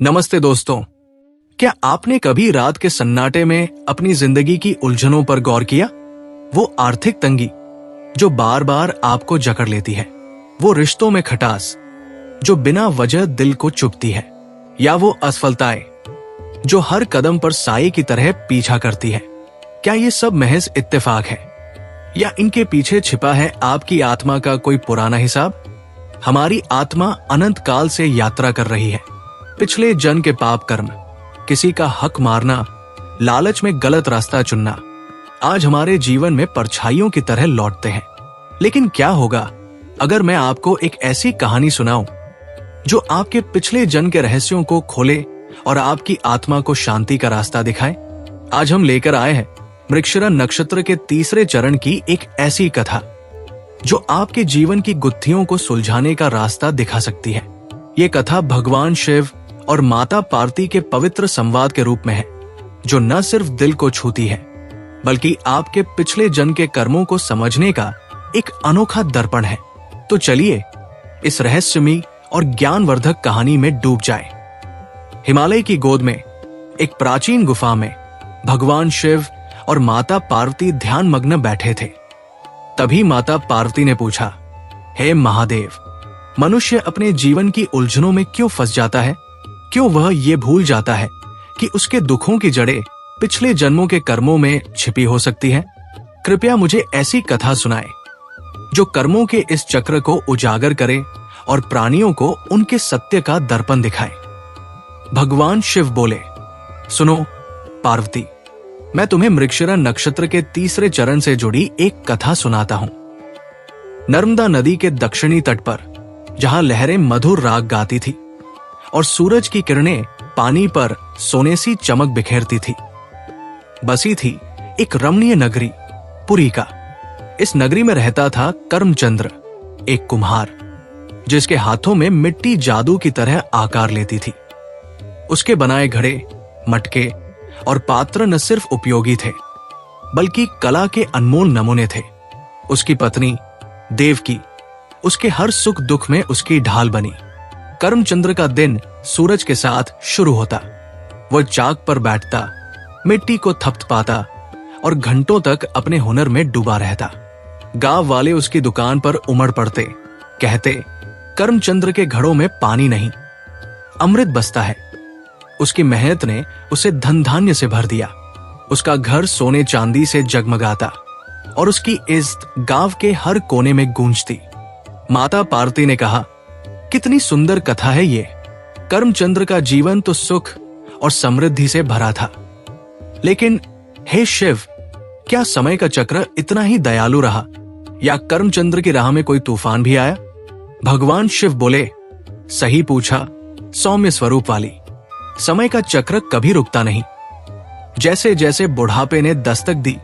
नमस्ते दोस्तों। क्या आपने कभी रात के सन्नाटे में अपनी जिंदगी की उलझनों पर गौर किया? वो आर्थिक तंगी जो बार बार आपको जकड़ लेती है, वो रिश्तों में खटास जो बिना वजह दिल को चुभती है, या वो असफलताएं जो हर कदम पर साए की तरह पीछा करती है। क्या ये सब महज इत्तेफाक है या इनके पीछे छिपा है आपकी आत्मा का कोई पुराना हिसाब? हमारी आत्मा अनंत काल से यात्रा कर रही है। पिछले जन्म के पाप कर्म, किसी का हक मारना, लालच में गलत रास्ता चुनना आज हमारे जीवन में परछाइयों की तरह लौटते हैं। लेकिन क्या होगा अगर मैं आपको एक ऐसी कहानी सुनाऊं जो आपके पिछले जन्म के रहस्यों को खोले और आपकी आत्मा को शांति का रास्ता दिखाए? आज हम लेकर आए हैं मृगशिरा नक्षत्र के तीसरे चरण की एक ऐसी कथा जो आपके जीवन की गुत्थियों को सुलझाने का रास्ता दिखा सकती है। ये कथा भगवान शिव और माता पार्वती के पवित्र संवाद के रूप में है, जो न सिर्फ दिल को छूती है बल्कि आपके पिछले जन्म के कर्मों को समझने का एक अनोखा दर्पण है। तो चलिए इस रहस्यमयी और ज्ञानवर्धक कहानी में डूब जाएं। हिमालय की गोद में एक प्राचीन गुफा में भगवान शिव और माता पार्वती ध्यान मग्न बैठे थे। तभी माता पार्वती ने पूछा, हे महादेव, मनुष्य अपने जीवन की उलझनों में क्यों फंस जाता है? क्यों वह ये भूल जाता है कि उसके दुखों की जड़ें पिछले जन्मों के कर्मों में छिपी हो सकती हैं? कृपया मुझे ऐसी कथा सुनाएं जो कर्मों के इस चक्र को उजागर करे और प्राणियों को उनके सत्य का दर्पण दिखाए। भगवान शिव बोले, सुनो पार्वती, मैं तुम्हें मृगशिरा नक्षत्र के तीसरे चरण से जुड़ी एक कथा सुनाता हूं। नर्मदा नदी के दक्षिणी तट पर जहां लहरें मधुर राग गाती थी और सूरज की किरणें पानी पर सोने सी चमक बिखेरती थी, बसी थी एक रमणीय नगरी पुरी का। इस नगरी में रहता था कर्मचंद्र, एक कुम्हार जिसके हाथों में मिट्टी जादू की तरह आकार लेती थी। उसके बनाए घड़े, मटके और पात्र न सिर्फ उपयोगी थे बल्कि कला के अनमोल नमूने थे। उसकी पत्नी देवकी उसके हर सुख दुख में उसकी ढाल बनी। कर्मचंद्र का दिन सूरज के साथ शुरू होता। वह चाक पर बैठता, मिट्टी को थपथपाता और घंटों तक अपने हुनर में डूबा रहता। गांव वाले उसकी दुकान पर उमड़ पड़ते, कहते, कर्मचंद्र के घड़ों में पानी नहीं, अमृत बसता है। उसकी मेहनत ने उसे धन धान्य से भर दिया। उसका घर सोने चांदी से जगमगाता और उसकी इज्जत गांव के हर कोने में गूंजती। माता पार्वती ने कहा, कितनी सुंदर कथा है ये। कर्मचंद्र का जीवन तो सुख और समृद्धि से भरा था, लेकिन हे शिव, क्या समय का चक्र इतना ही दयालु रहा या कर्मचंद्र की राह में कोई तूफान भी आया? भगवान शिव बोले, सही पूछा सौम्य स्वरूप वाली। समय का चक्र कभी रुकता नहीं। जैसे जैसे बुढ़ापे ने दस्तक दी,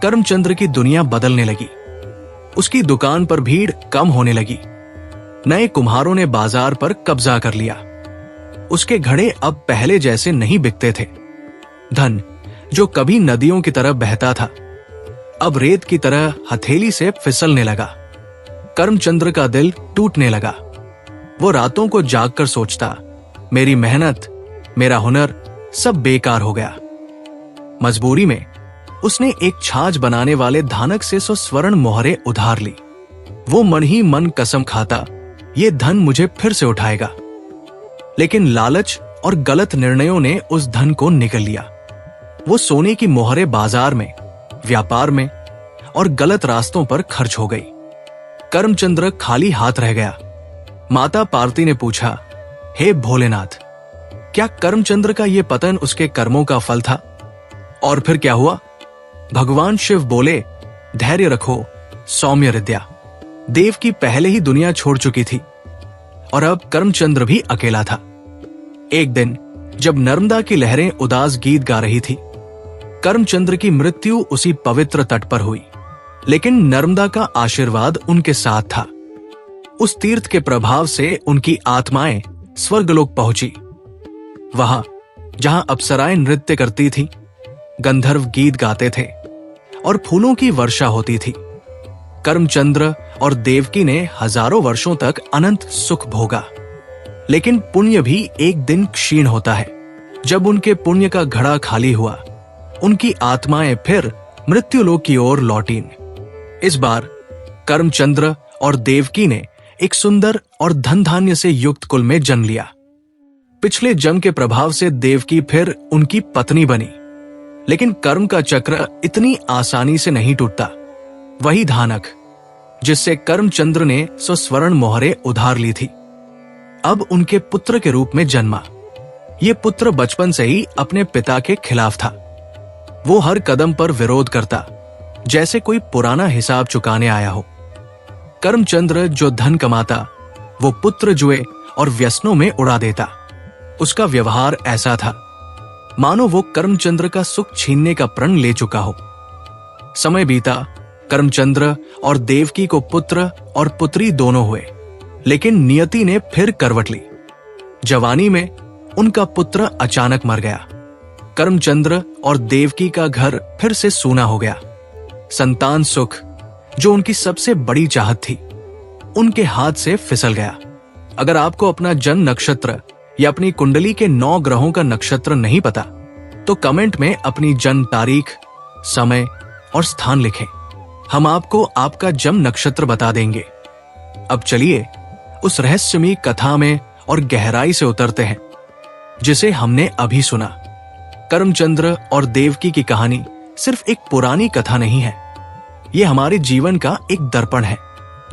कर्मचंद्र की दुनिया बदलने लगी। उसकी दुकान पर भीड़ कम होने लगी। नए कुम्हारों ने बाजार पर कब्जा कर लिया। उसके घड़े अब पहले जैसे नहीं बिकते थे। धन जो कभी नदियों की तरह बहता था, अब रेत की तरह हथेली से फिसलने लगा। कर्मचंद्र का दिल टूटने लगा। वो रातों को जागकर सोचता, मेरी मेहनत, मेरा हुनर सब बेकार हो गया। मजबूरी में उसने एक छाछ बनाने वाले धानक से 100 स्वर्ण मोहरें उधार ली। वो मन ही मन कसम खाता, ये धन मुझे फिर से उठाएगा। लेकिन लालच और गलत निर्णयों ने उस धन को निगल लिया। वो सोने की मोहरें बाजार में, व्यापार में और गलत रास्तों पर खर्च हो गई। कर्मचंद्र खाली हाथ रह गया। माता पार्वती ने पूछा, हे भोलेनाथ, क्या कर्मचंद्र का ये पतन उसके कर्मों का फल था? और फिर क्या हुआ? भगवान शिव बोले, धैर्य रखो सौम्य हृदया। देव की पहले ही दुनिया छोड़ चुकी थी और अब कर्मचंद्र भी अकेला था। एक दिन जब नर्मदा की लहरें उदास गीत गा रही थी, कर्मचंद्र की मृत्यु उसी पवित्र तट पर हुई। लेकिन नर्मदा का आशीर्वाद उनके साथ था। उस तीर्थ के प्रभाव से उनकी आत्माएं स्वर्गलोक पहुंची। वहां जहां अप्सराएं नृत्य करती थी, गंधर्व गीत गाते थे और फूलों की वर्षा होती थी, कर्मचंद्र और देवकी ने हजारों वर्षों तक अनंत सुख भोगा। लेकिन पुण्य भी एक दिन क्षीण होता है। जब उनके पुण्य का घड़ा खाली हुआ, उनकी आत्माएं फिर मृत्युलोक की ओर लौटीं। इस बार कर्मचंद्र और देवकी ने एक सुंदर और धन धान्य से युक्त कुल में जन्म लिया। पिछले जन्म के प्रभाव से देवकी फिर उनकी पत्नी बनी, लेकिन कर्म का चक्र इतनी आसानी से नहीं टूटता। वही धानक जिससे कर्मचंद्र ने स्वर्ण मोहरें उधार ली थी, अब उनके पुत्र के रूप में जन्मा। ये पुत्र बचपन से ही अपने पिता के खिलाफ था। वो हर कदम पर विरोध करता, जैसे कोई पुराना हिसाब चुकाने आया हो। कर्मचंद्र जो धन कमाता, वो पुत्र जुए और व्यसनों में उड़ा देता। उसका व्यवहार ऐसा था मानो वो कर्मचंद्र का सुख छीनने का प्रण ले चुका हो। समय बीता, कर्मचंद्र और देवकी को पुत्र और पुत्री दोनों हुए, लेकिन नियति ने फिर करवट ली। जवानी में उनका पुत्र अचानक मर गया। कर्मचंद्र और देवकी का घर फिर से सूना हो गया। संतान सुख, जो उनकी सबसे बड़ी चाहत थी, उनके हाथ से फिसल गया। अगर आपको अपना जन्म नक्षत्र या अपनी कुंडली के 9 ग्रहों का नक्षत्र नहीं पता, तो कमेंट में अपनी जन्म तारीख, समय और स्थान लिखें। हम आपको आपका जन्म नक्षत्र बता देंगे। अब चलिए उस रहस्यमयी कथा में और गहराई से उतरते हैं जिसे हमने अभी सुना। कर्मचंद्र और देवकी की कहानी सिर्फ एक पुरानी कथा नहीं है, ये हमारे जीवन का एक दर्पण है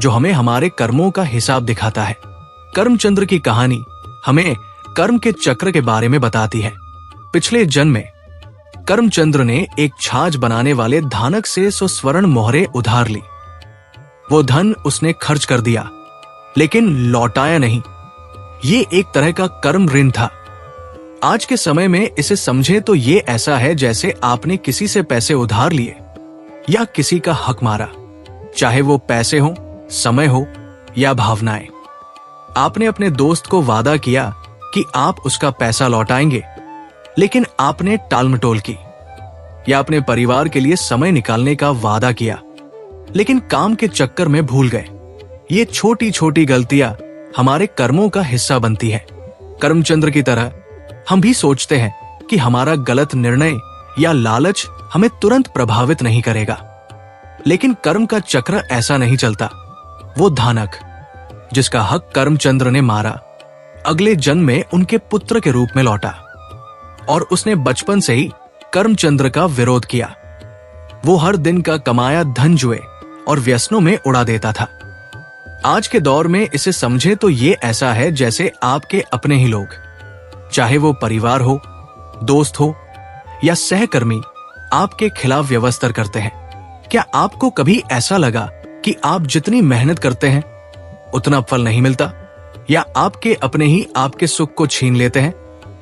जो हमें हमारे कर्मों का हिसाब दिखाता है। कर्मचंद्र की कहानी हमें कर्म के चक्र के बारे में बताती है। पिछले जन्म में कर्मचंद्र ने एक छाछ बनाने वाले धानक से स्वर्ण मोहरें उधार ली। वो धन उसने खर्च कर दिया, लेकिन लौटाया नहीं। ये एक तरह का कर्म ऋण था। आज के समय में इसे समझे तो ये ऐसा है जैसे आपने किसी से पैसे उधार लिए या किसी का हक मारा, चाहे वो पैसे हो, समय हो या भावनाएं। आपने अपने दोस्त को वादा किया कि आप उसका पैसा लौटाएंगे, लेकिन आपने टालमटोल की। या अपने परिवार के लिए समय निकालने का वादा किया, लेकिन काम के चक्कर में भूल गए। ये छोटी छोटी गलतियां हमारे कर्मों का हिस्सा बनती है। कर्मचंद्र की तरह हम भी सोचते हैं कि हमारा गलत निर्णय या लालच हमें तुरंत प्रभावित नहीं करेगा, लेकिन कर्म का चक्र ऐसा नहीं चलता। वो धानक जिसका हक कर्मचंद्र ने मारा, अगले जन्म में उनके पुत्र के रूप में लौटा, और उसने बचपन से ही कर्मचंद्र का विरोध किया। वो हर दिन का कमाया धन जुए और व्यसनों में उड़ा देता था। आज के दौर में इसे समझे तो ये ऐसा है जैसे आपके अपने ही लोग, चाहे वो परिवार हो, दोस्त हो या सहकर्मी, आपके खिलाफ व्यवस्तर करते हैं। क्या आपको कभी ऐसा लगा कि आप जितनी मेहनत करते हैं उतना फल नहीं मिलता, या आपके अपने ही आपके सुख को छीन लेते हैं?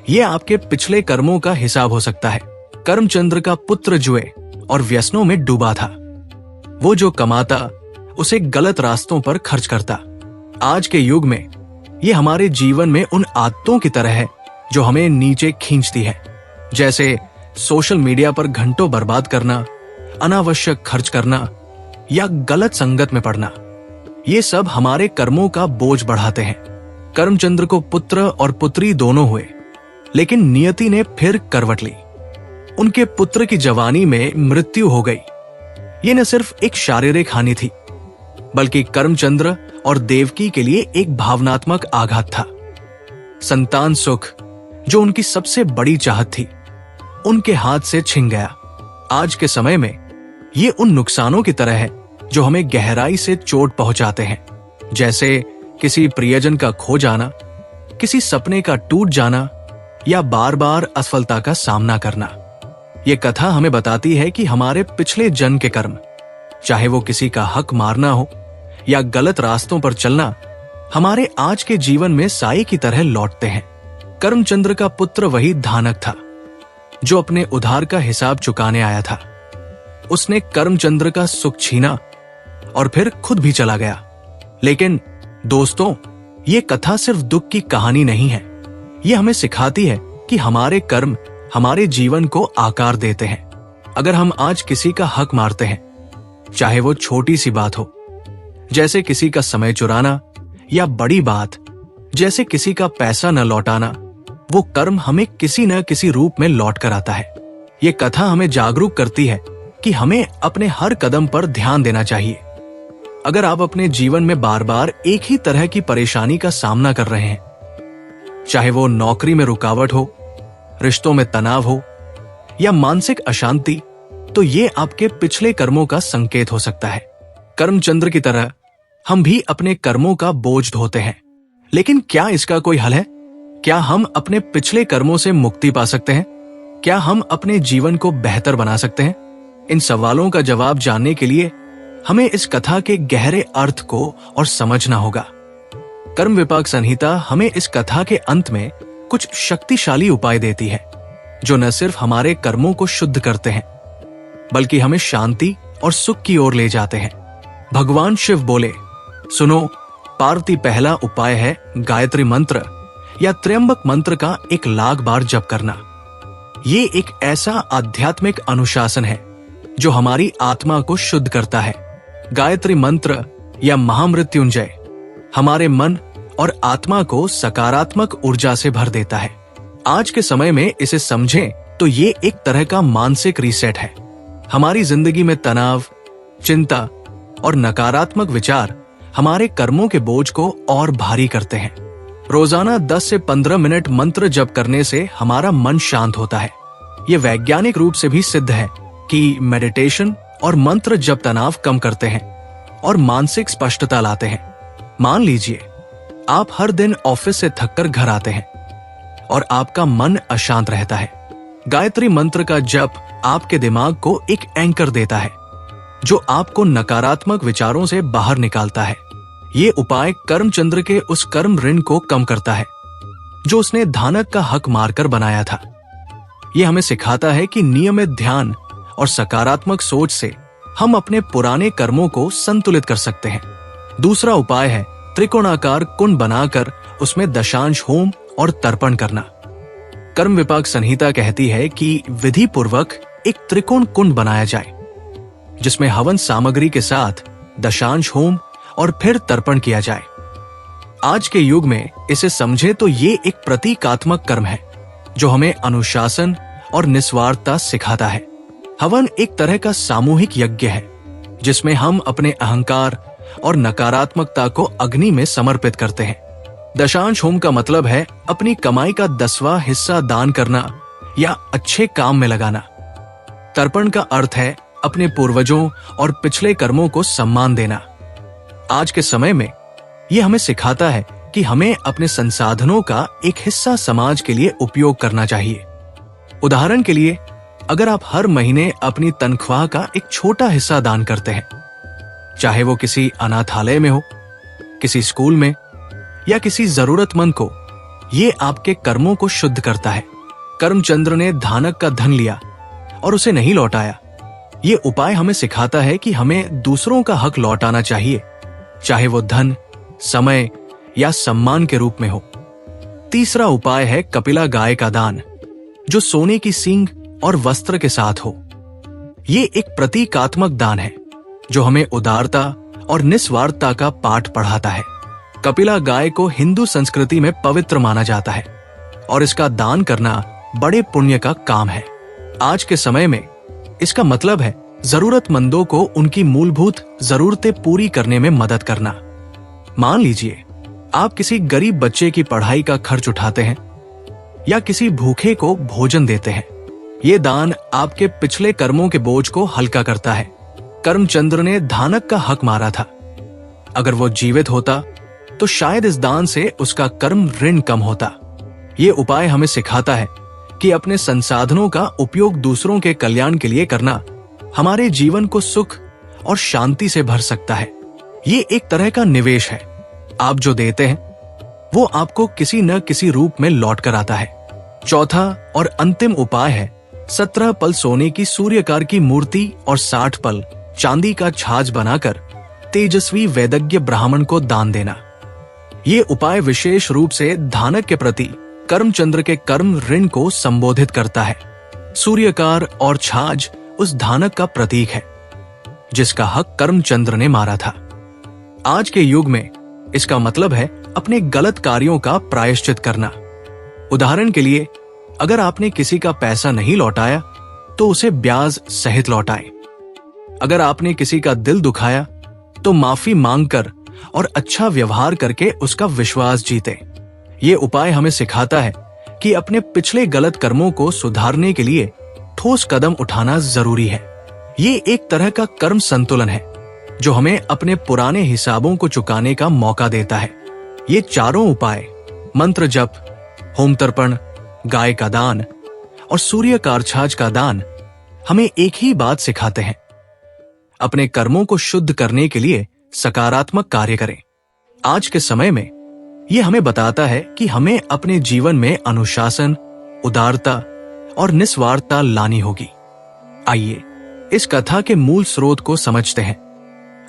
ये आपके पिछले कर्मों का हिसाब हो सकता है। कर्मचंद्र का पुत्र जुए और व्यसनों में डूबा था। वो जो कमाता उसे गलत रास्तों पर खर्च करता। आज के युग में ये हमारे जीवन में उन आदतों की तरह है जो हमें नीचे खींचती है, जैसे सोशल मीडिया पर घंटों बर्बाद करना, अनावश्यक खर्च करना या गलत संगत में पड़ना। ये सब हमारे कर्मों का बोझ बढ़ाते हैं। कर्मचंद्र को पुत्र और पुत्री दोनों हुए, लेकिन नियति ने फिर करवट ली। उनके पुत्र की जवानी में मृत्यु हो गई। ये न सिर्फ एक शारीरिक हानि थी, बल्कि कर्मचंद्र और देवकी के लिए एक भावनात्मक आघात था। संतान सुख, जो उनकी सबसे बड़ी चाहत थी, उनके हाथ से छिन गया। आज के समय में ये उन नुकसानों की तरह है जो हमें गहराई से चोट पहुंचाते हैं, जैसे किसी प्रियजन का खो जाना, किसी सपने का टूट जाना या बार बार असफलता का सामना करना। ये कथा हमें बताती है कि हमारे पिछले जन्म के कर्म, चाहे वो किसी का हक मारना हो या गलत रास्तों पर चलना, हमारे आज के जीवन में साए की तरह लौटते हैं। कर्मचंद्र का पुत्र वही धानक था जो अपने उधार का हिसाब चुकाने आया था। उसने कर्मचंद्र का सुख छीना और फिर खुद भी चला गया। लेकिन दोस्तों, ये कथा सिर्फ दुख की कहानी नहीं है। ये हमें सिखाती है कि हमारे कर्म हमारे जीवन को आकार देते हैं। अगर हम आज किसी का हक मारते हैं, चाहे वो छोटी सी बात हो, जैसे किसी का समय चुराना, या बड़ी बात जैसे किसी का पैसा न लौटाना, वो कर्म हमें किसी न किसी रूप में लौट कर आता है। ये कथा हमें जागरूक करती है कि हमें अपने हर कदम पर ध्यान देना चाहिए। अगर आप अपने जीवन में बार बार एक ही तरह की परेशानी का सामना कर रहे हैं, चाहे वो नौकरी में रुकावट हो, रिश्तों में तनाव हो या मानसिक अशांति, तो ये आपके पिछले कर्मों का संकेत हो सकता है। कर्मचंद्र की तरह हम भी अपने कर्मों का बोझ ढोते हैं, लेकिन क्या इसका कोई हल है? क्या हम अपने पिछले कर्मों से मुक्ति पा सकते हैं? क्या हम अपने जीवन को बेहतर बना सकते हैं? इन सवालों का जवाब जानने के लिए हमें इस कथा के गहरे अर्थ को और समझना होगा। कर्म विपाक संहिता हमें इस कथा के अंत में कुछ शक्तिशाली उपाय देती है, जो न सिर्फ हमारे कर्मों को शुद्ध करते हैं, बल्कि हमें शांति और सुख की ओर ले जाते हैं। भगवान शिव बोले, सुनो पार्वती, पहला उपाय है गायत्री मंत्र या त्र्यंबक मंत्र का 1,00,000 बार जप करना। ये एक ऐसा आध्यात्मिक अनुशासन है जो हमारी आत्मा को शुद्ध करता है। गायत्री मंत्र या महामृत्युंजय हमारे मन और आत्मा को सकारात्मक ऊर्जा से भर देता है। आज के समय में इसे समझें तो ये एक तरह का मानसिक रीसेट है। हमारी जिंदगी में तनाव, चिंता और नकारात्मक विचार हमारे कर्मों के बोझ को और भारी करते हैं। रोजाना 10 से 15 मिनट मंत्र जप करने से हमारा मन शांत होता है। ये वैज्ञानिक रूप से भी सिद्ध है कि मेडिटेशन और मंत्र जप तनाव कम करते हैं और मानसिक स्पष्टता लाते हैं। मान लीजिए आप हर दिन ऑफिस से थककर घर आते हैं और आपका मन अशांत रहता है। गायत्री मंत्र का जप आपके दिमाग को एक एंकर देता है, जो आपको नकारात्मक विचारों से बाहर निकालता है। ये उपाय कर्मचंद्र के उस कर्म ऋण को कम करता है जो उसने धानक का हक मारकर बनाया था। ये हमें सिखाता है कि नियमित ध्यान और सकारात्मक सोच से हम अपने पुराने कर्मों को संतुलित कर सकते हैं। दूसरा उपाय है त्रिकोणाकार कुंड बनाकर उसमें दशांश होम और तर्पण करना। कर्म विपाक संहिता कहती है कि विधि पूर्वक एक त्रिकोण कुंड बनाया जाए, जिसमें हवन सामग्री के साथ दशांश होम और फिर तर्पण किया जाए। आज के युग में इसे समझे तो ये एक प्रतीकात्मक कर्म है जो हमें अनुशासन और निस्वार्थता सिखाता है। हवन एक तरह का सामूहिक यज्ञ है जिसमें हम अपने अहंकार और नकारात्मकता को अग्नि में समर्पित करते हैं। दशांश होम का मतलब है अपनी कमाई का 10वां हिस्सा दान करना या अच्छे काम में लगाना। तर्पण का अर्थ है अपने पूर्वजों और पिछले कर्मों को सम्मान देना। आज के समय में यह हमें सिखाता है कि हमें अपने संसाधनों का एक हिस्सा समाज के लिए उपयोग करना चाहिए। उदाहरण के लिए, अगर आप हर महीने अपनी तनख्वाह का एक छोटा हिस्सा दान करते हैं, चाहे वो किसी अनाथालय में हो, किसी स्कूल में या किसी जरूरतमंद को, ये आपके कर्मों को शुद्ध करता है। कर्मचंद्र ने धानक का धन लिया और उसे नहीं लौटाया। ये उपाय हमें सिखाता है कि हमें दूसरों का हक लौटाना चाहिए, चाहे वो धन, समय या सम्मान के रूप में हो। तीसरा उपाय है कपिला गाय का दान, जो सोने की सींग और वस्त्र के साथ हो। ये एक प्रतीकात्मक दान है जो हमें उदारता और निस्वार्थता का पाठ पढ़ाता है। कपिला गाय को हिंदू संस्कृति में पवित्र माना जाता है और इसका दान करना बड़े पुण्य का काम है। आज के समय में इसका मतलब है जरूरतमंदों को उनकी मूलभूत जरूरतें पूरी करने में मदद करना। मान लीजिए आप किसी गरीब बच्चे की पढ़ाई का खर्च उठाते हैं या किसी भूखे को भोजन देते हैं। ये दान आपके पिछले कर्मों के बोझ को हल्का करता है। कर्मचंद्र ने धानक का हक मारा था। अगर वो जीवित होता तो शायद इस दान से उसका कर्म ऋण कम होता। ये उपाय हमें सिखाता है कि अपने संसाधनों का उपयोग दूसरों के कल्याण के लिए करना हमारे जीवन को सुख और शांति से भर सकता है। ये एक तरह का निवेश है। आप जो देते हैं वो आपको किसी न किसी रूप में लौट कर आता है। चौथा और अंतिम उपाय है 17 पल सोने की सूर्यकार की मूर्ति और 60 पल चांदी का छाछ बनाकर तेजस्वी वैदज्ञ ब्राह्मण को दान देना। ये उपाय विशेष रूप से धानक के प्रति कर्मचंद्र के कर्म ऋण को संबोधित करता है। सूर्यकार और छाछ उस धानक का प्रतीक है जिसका हक कर्मचंद्र ने मारा था। आज के युग में इसका मतलब है अपने गलत कार्यों का प्रायश्चित करना। उदाहरण के लिए, अगर आपने किसी का पैसा नहीं लौटाया तो उसे ब्याज सहित लौटाएं। अगर आपने किसी का दिल दुखाया तो माफी मांगकर और अच्छा व्यवहार करके उसका विश्वास जीतें। ये उपाय हमें सिखाता है कि अपने पिछले गलत कर्मों को सुधारने के लिए ठोस कदम उठाना जरूरी है। ये एक तरह का कर्म संतुलन है जो हमें अपने पुराने हिसाबों को चुकाने का मौका देता है। ये चारों उपाय, मंत्र जप, होम तर्पण, गाय का दान और सूर्य कारछाज का दान, हमें एक ही बात सिखाते हैं, अपने कर्मों को शुद्ध करने के लिए सकारात्मक कार्य करें। आज के समय में यह हमें बताता है कि हमें अपने जीवन में अनुशासन, उदारता और निस्वार्थता लानी होगी। आइए इस कथा के मूल स्रोत को समझते हैं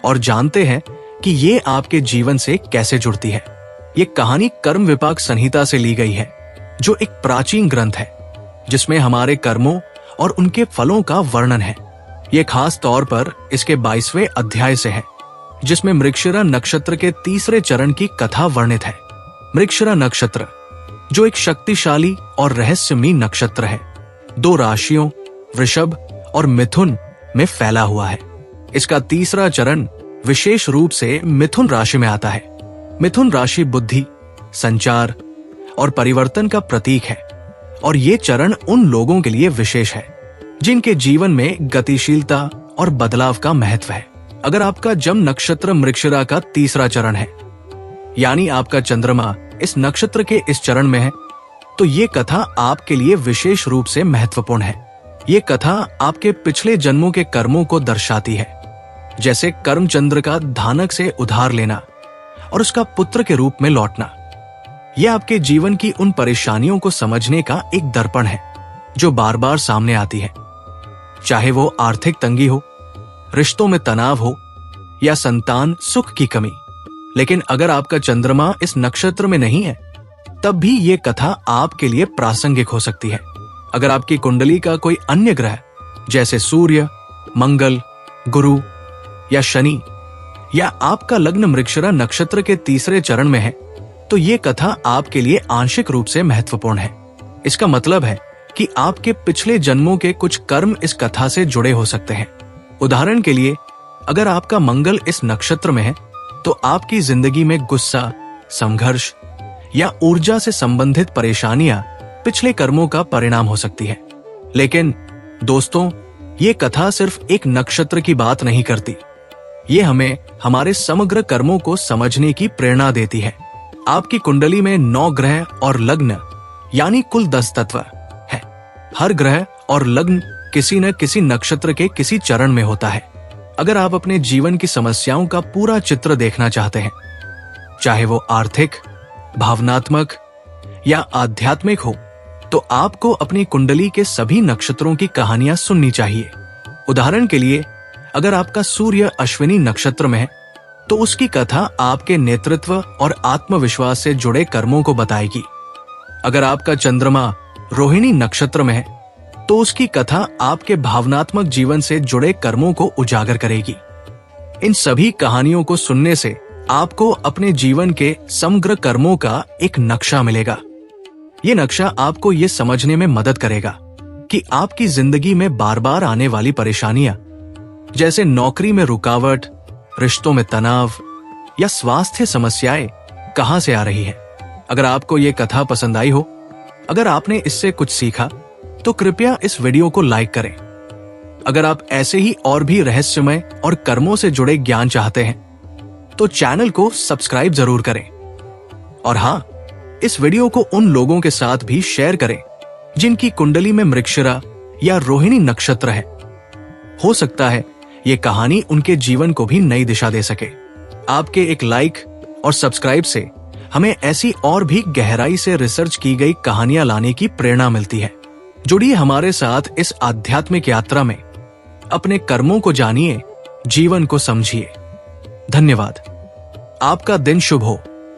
और जानते हैं कि ये आपके जीवन से कैसे जुड़ती है। ये कहानी कर्म विपाक संहिता से ली गई है, जो एक प्राचीन ग्रंथ है जिसमें हमारे कर्मों और उनके फलों का वर्णन है। ये खास तौर पर इसके 22वें अध्याय से है, जिसमें मृगशिरा नक्षत्र के तीसरे चरण की कथा वर्णित है। मृगशिरा नक्षत्र, जो एक शक्तिशाली और रहस्यमयी नक्षत्र है, 2 राशियों वृषभ और मिथुन में फैला हुआ है। इसका तीसरा चरण विशेष रूप से मिथुन राशि में आता है। मिथुन राशि बुद्धि, संचार और परिवर्तन का प्रतीक है और ये चरण उन लोगों के लिए विशेष है जिनके जीवन में गतिशीलता और बदलाव का महत्व है। अगर आपका जन्म नक्षत्र मृगशिरा का तीसरा चरण है, यानी आपका चंद्रमा इस नक्षत्र के इस चरण में है, तो ये कथा आपके लिए विशेष रूप से महत्वपूर्ण है। ये कथा आपके पिछले जन्मों के कर्मों को दर्शाती है, जैसे कर्मचंद्र का धानक से उधार लेना और उसका पुत्र के रूप में लौटना। यह आपके जीवन की उन परेशानियों को समझने का एक दर्पण है जो बार बार सामने आती है, चाहे वो आर्थिक तंगी हो, रिश्तों में तनाव हो या संतान सुख की कमी। लेकिन अगर आपका चंद्रमा इस नक्षत्र में नहीं है, तब भी ये कथा आपके लिए प्रासंगिक हो सकती है। अगर आपकी कुंडली का कोई अन्य ग्रह जैसे सूर्य, मंगल, गुरु या शनि, या आपका लग्न मृगशिरा नक्षत्र के तीसरे चरण में है, तो ये कथा आपके लिए आंशिक रूप से महत्वपूर्ण है। इसका मतलब है कि आपके पिछले जन्मों के कुछ कर्म इस कथा से जुड़े हो सकते हैं। उदाहरण के लिए, अगर आपका मंगल इस नक्षत्र में है, तो आपकी जिंदगी में गुस्सा, संघर्ष या ऊर्जा से संबंधित परेशानियां पिछले कर्मों का परिणाम हो सकती है। लेकिन दोस्तों, ये कथा सिर्फ एक नक्षत्र की बात नहीं करती। ये हमें हमारे समग्र कर्मों को समझने की प्रेरणा देती है। आपकी कुंडली में 9 ग्रह और लग्न, यानी कुल 10 तत्व है। हर ग्रह और लग्न किसी न किसी नक्षत्र के किसी चरण में होता है। अगर आप अपने जीवन की समस्याओं का पूरा चित्र देखना चाहते हैं, चाहे वो आर्थिक, भावनात्मक या आध्यात्मिक हो, तो आपको अपनी कुंडली के सभी नक्षत्रों की कहानियां सुननी चाहिए। उदाहरण के लिए, अगर आपका सूर्य अश्विनी नक्षत्र में है, तो उसकी कथा आपके नेतृत्व और आत्मविश्वास से जुड़े कर्मों को बताएगी। अगर आपका चंद्रमा रोहिणी नक्षत्र में है, तो उसकी कथा आपके भावनात्मक जीवन से जुड़े कर्मों को उजागर करेगी। इन सभी कहानियों को सुनने से आपको अपने जीवन के समग्र कर्मों का एक नक्शा मिलेगा। ये नक्शा आपको ये समझने में मदद करेगा कि आपकी जिंदगी में बार बार आने वाली परेशानियां, जैसे नौकरी में रुकावट, रिश्तों में तनाव या स्वास्थ्य समस्याएं, कहां से आ रही है। अगर आपको ये कथा पसंद आई हो, अगर आपने इससे कुछ सीखा, तो कृपया इस वीडियो को लाइक करें। अगर आप ऐसे ही और भी रहस्यमय और कर्मों से जुड़े ज्ञान चाहते हैं, तो चैनल को सब्सक्राइब जरूर करें। और हाँ, इस वीडियो को उन लोगों के साथ भी शेयर करें जिनकी कुंडली में मृगशिरा या रोहिणी नक्षत्र है। हो सकता है ये कहानी उनके जीवन को भी नई दिशा दे सके। आपके एक लाइक और सब्सक्राइब से हमें ऐसी और भी गहराई से रिसर्च की गई कहानियां लाने की प्रेरणा मिलती है। जुड़िए हमारे साथ इस आध्यात्मिक यात्रा में। अपने कर्मों को जानिए, जीवन को समझिए। धन्यवाद। आपका दिन शुभ हो।